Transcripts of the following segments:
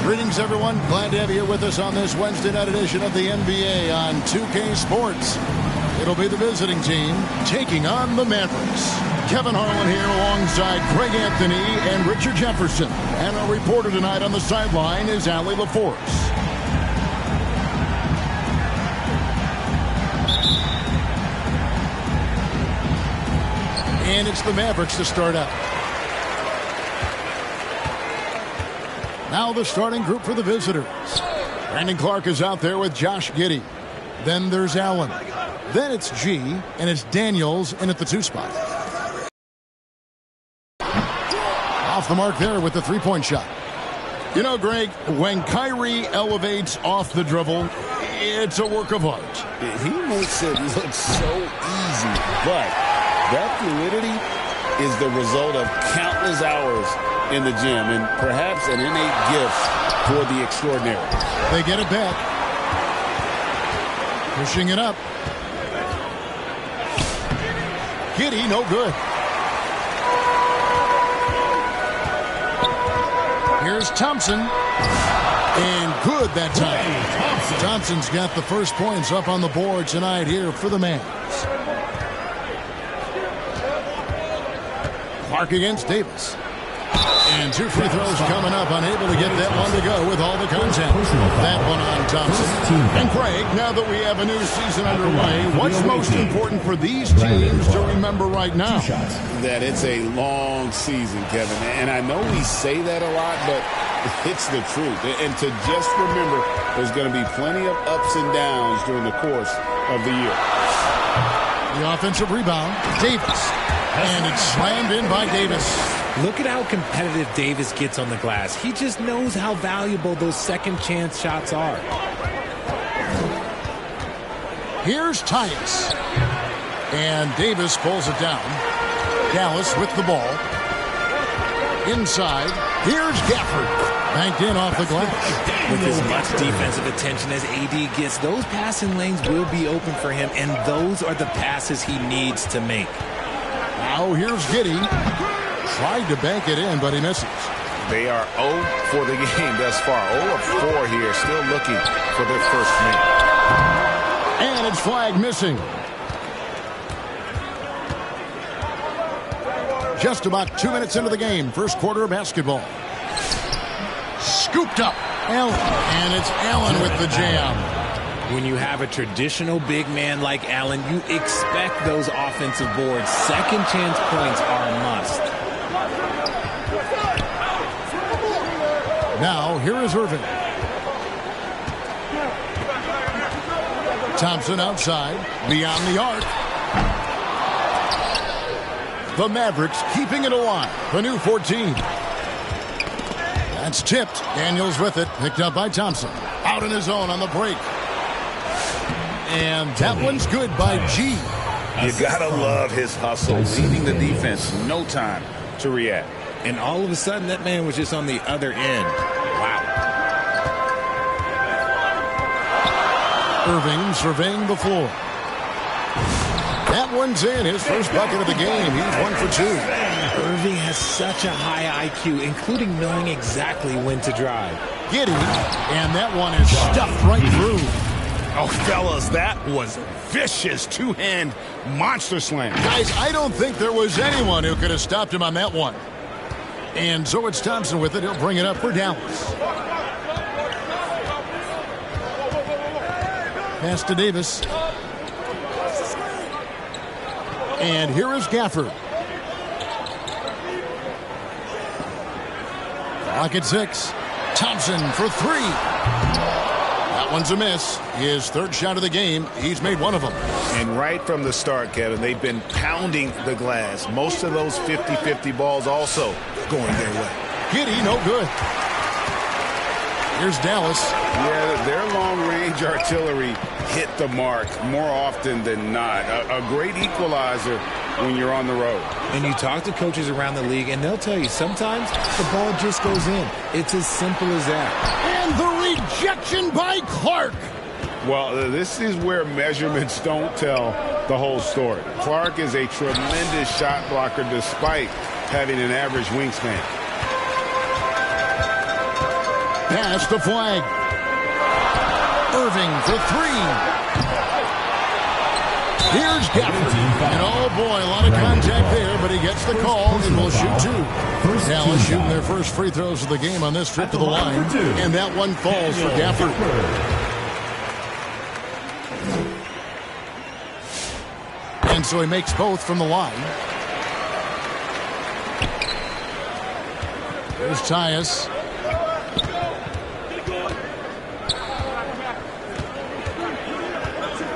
Greetings, everyone. Glad to have you here with us on this Wednesday night edition of the NBA on 2K Sports. It'll be the visiting team taking on the Mavericks. Kevin Harlan here alongside Craig Anthony and Richard Jefferson. And our reporter tonight on the sideline is Allie LaForce. And it's the Mavericks to start out. Now the starting group for the visitors. Brandon Clark is out there with Josh Giddey. Then there's Allen. Then it's G, and it's Daniels in at the 2 spot. Off the mark there with the three-point shot. You know, Greg, when Kyrie elevates off the dribble, it's a work of art. He makes it look so easy, but that fluidity is the result of countless hours in the gym and perhaps an innate gift for the extraordinary. They get it back. Pushing it up. Giddey, no good. Here's Thompson. And good that time. Thompson's got the first points up on the board tonight here for the Mavs. Clark against Davis. And 2 free throws coming up, unable to get that one to go with all the contact. That one on Thompson. And Craig, now that we have a new season underway, what's most important for these teams to remember right now? That it's a long season, Kevin. And I know we say that a lot, but it's the truth. And to just remember, there's going to be plenty of ups and downs during the course of the year. The offensive rebound, Davis. And it's slammed in by Davis. Look at how competitive Davis gets on the glass. He just knows how valuable those second chance shots are. Here's Tyus. And Davis pulls it down. Dallas with the ball. Inside. Here's Gafford. Banked in off the glass. With as much defensive attention as AD gets, those passing lanes will be open for him, and those are the passes he needs to make. Now here's Giddey. Tried to bank it in, but he misses. They are 0 for the game thus far. 0 of 4 here, still looking for their first make. And it's flag missing. Just about 2 minutes into the game, first quarter of basketball. Scooped up. Allen. And it's Allen with the jam. When you have a traditional big man like Allen, you expect those offensive boards. Second chance points are a must. Now, here is Irving. Thompson outside, beyond the arc. The Mavericks keeping it alive. The new 14. That's tipped. Daniels with it, picked up by Thompson. Out in his own on the break. And that one's good by G. You gotta love his hustle, leaving the defense no time to react. And all of a sudden, that man was just on the other end. Wow. Irving surveying the floor. That one's in. His first bucket of the game. He's 1 for 2. Irving has such a high IQ, including knowing exactly when to drive. Giddey, and that one is stuffed right through. Oh, fellas, that was vicious two-hand monster slam. Guys, I don't think there was anyone who could have stopped him on that one. And so it's Thompson with it. He'll bring it up for Dallas. Pass to Davis. And here is Gafford. Clock at 6. Thompson for 3. That one's a miss. His third shot of the game. He's made one of them. And right from the start, Kevin, they've been pounding the glass. Most of those 50-50 balls also going their way. Giddey, no good. Here's Dallas. Yeah, their long-range artillery hit the mark more often than not. A great equalizer when you're on the road. And you talk to coaches around the league, and they'll tell you sometimes the ball just goes in. It's as simple as that. And the rejection by Clark. Well, this is where measurements don't tell the whole story. Clark is a tremendous shot blocker despite having an average wingspan. Pass to Flag. Irving for three. Here's Gafford. And oh boy, a lot of contact there, but he gets the call and will shoot two. Dallas shooting their first free throws of the game on this trip to the line. And that one falls for Gafford. And so he makes both from the line. There's Tyus.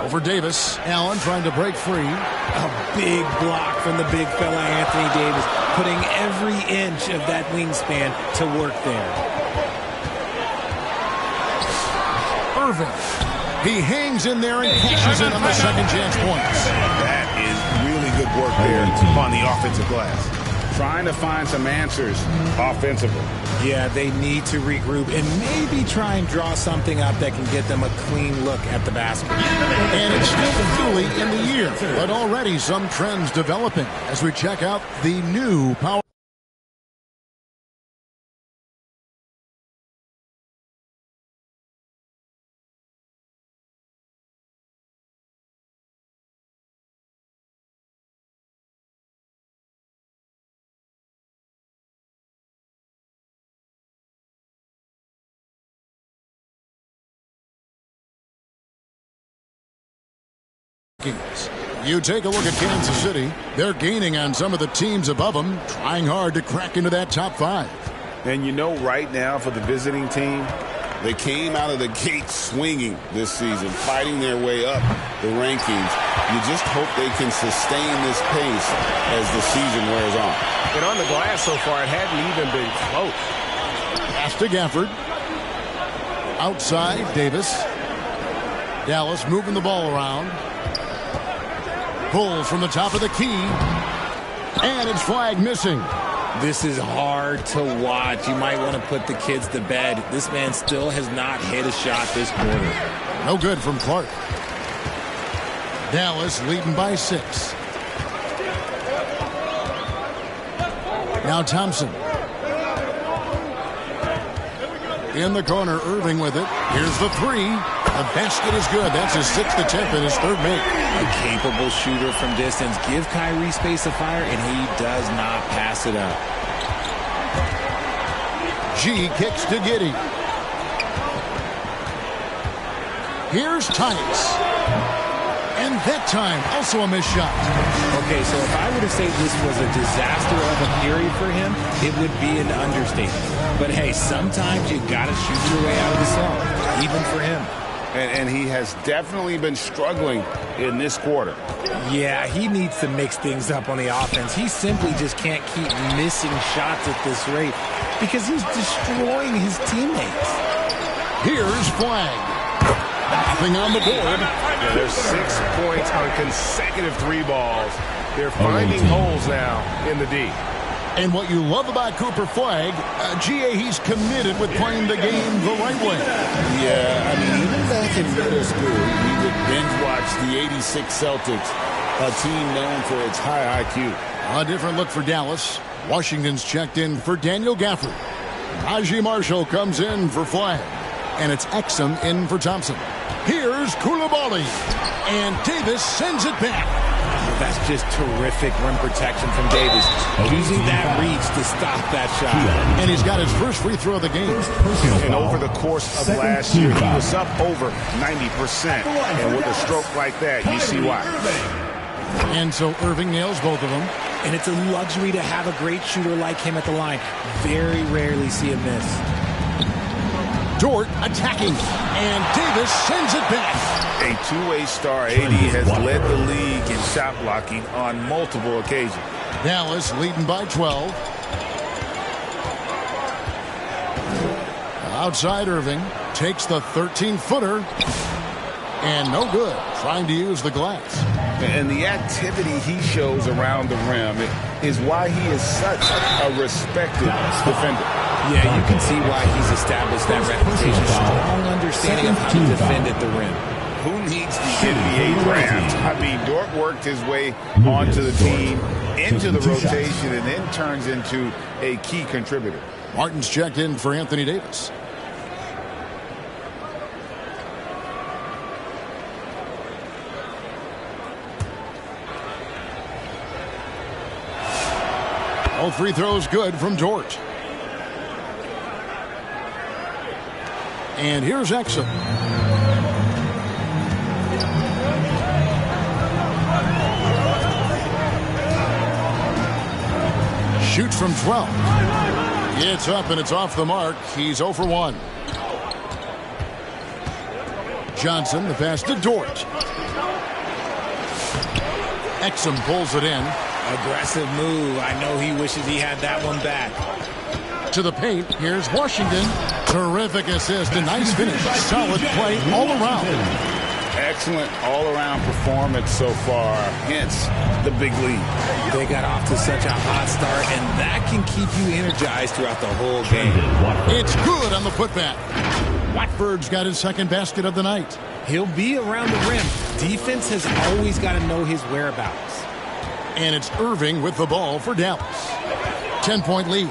For Davis. Allen trying to break free. A big block from the big fella Anthony Davis, putting every inch of that wingspan to work there. Irving. He hangs in there and cashes in on the second chance points. That is really good work there on the offensive glass. Trying to find some answers offensively. Yeah, they need to regroup and maybe try and draw something up that can get them a clean look at the basket. And it's still early in the year, but already some trends developing as we check out the new power. You take a look at Kansas City. They're gaining on some of the teams above them, trying hard to crack into that top five. And you know, right now for the visiting team, they came out of the gate swinging this season, fighting their way up the rankings. You just hope they can sustain this pace as the season wears on. And on the glass so far, it hadn't even been close. Pass to Gafford. Outside, Davis. Dallas moving the ball around. Pulls from the top of the key. And it's Flag missing. This is hard to watch. You might want to put the kids to bed. This man still has not hit a shot this quarter. No good from Clark. Dallas leading by 6. Now Thompson. In the corner, Irving with it. Here's the three. The basket is good. That's his 6th attempt and his 3rd make. A capable shooter from distance. Give Kyrie space to fire, and he does not pass it up. G kicks to Giddey. Here's Tyus. And that time, also a missed shot. Okay, so if I were to say this was a disaster of a period for him, it would be an understatement. But hey, sometimes you got to shoot your way out of the slump, even for him. And he has definitely been struggling in this quarter. Yeah, he needs to mix things up on the offense. He simply just can't keep missing shots at this rate because he's destroying his teammates. Here's Flag. Nothing on the board. Yeah, there's 6 points on consecutive 3 balls. They're finding holes now in the D. And what you love about Cooper Flag, GA, he's committed with playing the game the right way. Yeah, I mean, even back in middle school, he would binge watch the '86 Celtics, a team known for its high IQ. A different look for Dallas. Washington's checked in for Daniel Gafford. Najee Marshall comes in for Flag. And it's Exum in for Thompson. Here's Coulibaly. And Davis sends it back. That's just terrific rim protection from Davis. Using that reach to stop that shot. And he's got his first free throw of the game. And over the course of last year, he was up over 90%. And with a stroke like that, you see why. And so Irving nails both of them. And it's a luxury to have a great shooter like him at the line. Very rarely see him miss. Dort attacking. And Davis sends it back. A two-way star, AD has led the league in shot blocking on multiple occasions. Dallas leading by 12. Outside Irving takes the 13-footer. And no good, trying to use the glass. And the activity he shows around the rim is why he is such a respected defender. Yeah, you can see why he's established that reputation. Strong understanding of how to defend at the rim. Who needs the NBA draft? I mean, Dort worked his way onto the team, into the rotation, and then turns into a key contributor. Martin's checked in for Anthony Davis. All free throws good from Dort. And here's Exum. Shoots from 12. It's up and it's off the mark. He's 0 for 1. Johnson, the pass to Dort. Exum pulls it in. Aggressive move. I know he wishes he had that one back. To the paint. Here's Washington. Terrific assist. A nice finish. Solid play all around. Excellent all-around performance so far. Hence the big lead. They got off to such a hot start, and that can keep you energized throughout the whole game. It's good on the putback. Watford's got his second basket of the night. He'll be around the rim. Defense has always got to know his whereabouts. And it's Irving with the ball for Dallas. 10-point lead.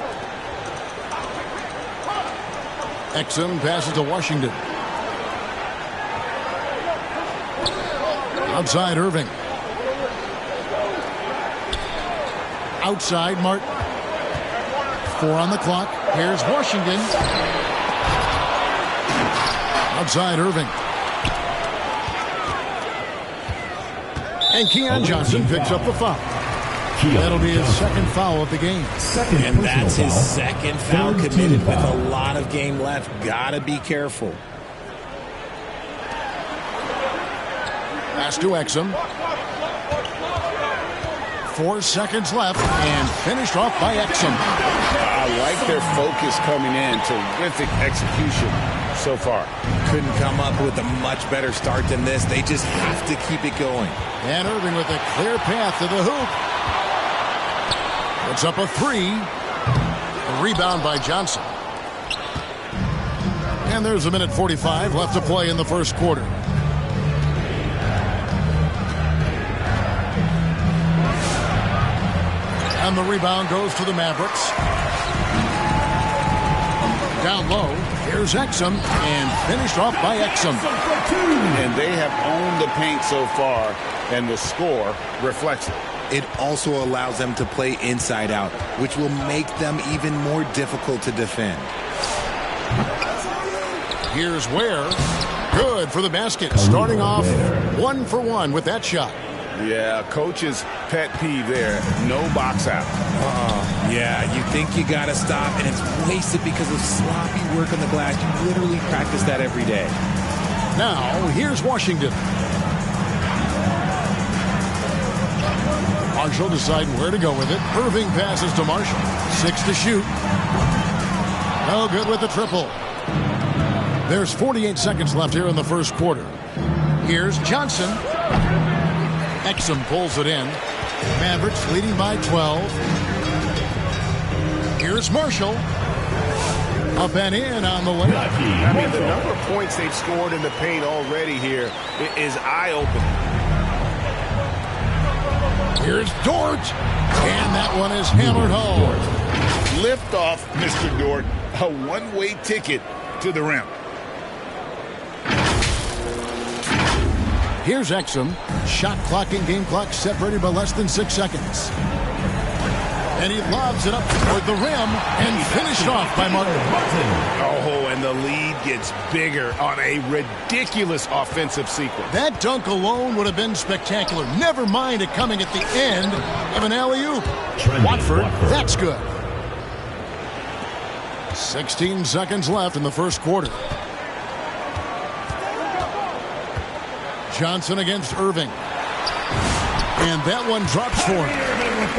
Exum passes to Washington. Outside Irving. Outside Martin. 4 on the clock. Here's Washington. Outside Irving. And Keon Johnson picks up the foul. That'll be his second foul of the game. And that's his second foul committed with a lot of game left. Gotta be careful. Pass to Exum. 4 seconds left and finished off by Exum. I like their focus coming in. Terrific execution so far. Couldn't come up with a much better start than this. They just have to keep it going. And Irving with a clear path to the hoop. It's up a 3. A rebound by Johnson. And there's a minute 45 left to play in the first quarter. And the rebound goes to the Mavericks. Down low, here's Exum, and finished off by Exum. And they have owned the paint so far, and the score reflects it. It also allows them to play inside out, which will make them even more difficult to defend. Here's Ware. Good for the basket. Starting off 1 for 1 with that shot. Yeah, coach's pet peeve there. No box out. Yeah, you think you got to stop, and it's wasted because of sloppy work on the glass. You literally practice that every day. Now, here's Washington. Marshall deciding where to go with it. Irving passes to Marshall. 6 to shoot. No good with the triple. There's 48 seconds left here in the first quarter. Here's Johnson. Exum pulls it in. Mavericks leading by 12. Here's Marshall. Up and in on the layup. I mean, the number of points they've scored in the paint already here is eye-opening. Here's Dort. And that one is hammered home. Lift off, Mr. Dort. A one-way ticket to the rim. Here's Exum. Shot clock and game clock separated by less than 6 seconds. And he lobs it up toward the rim and finished off by Martin. Oh, and the lead gets bigger on a ridiculous offensive sequence. That dunk alone would have been spectacular. Never mind it coming at the end of an alley-oop. Watford, that's good. 16 seconds left in the first quarter. Johnson against Irving. And that one drops for him.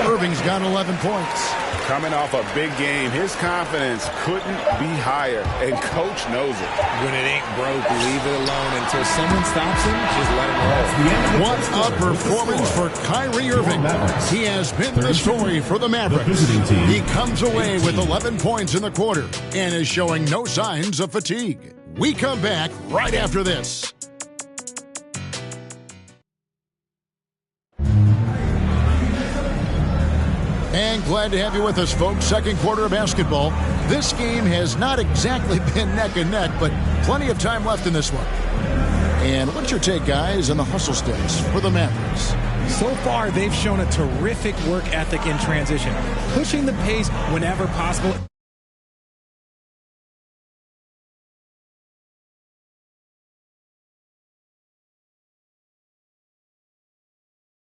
Irving's got 11 points. Coming off a big game, his confidence couldn't be higher, and coach knows it. When it ain't broke, leave it alone until someone stops him. Just let him roll. What a performance for Kyrie Irving. He has been the story for the Mavericks. He comes away with 11 points in the quarter and is showing no signs of fatigue. We come back right after this. And glad to have you with us, folks. Second quarter of basketball. This game has not exactly been neck and neck, but plenty of time left in this one. And what's your take, guys, on the hustle sticks for the Mavericks? So far, they've shown a terrific work ethic in transition, pushing the pace whenever possible.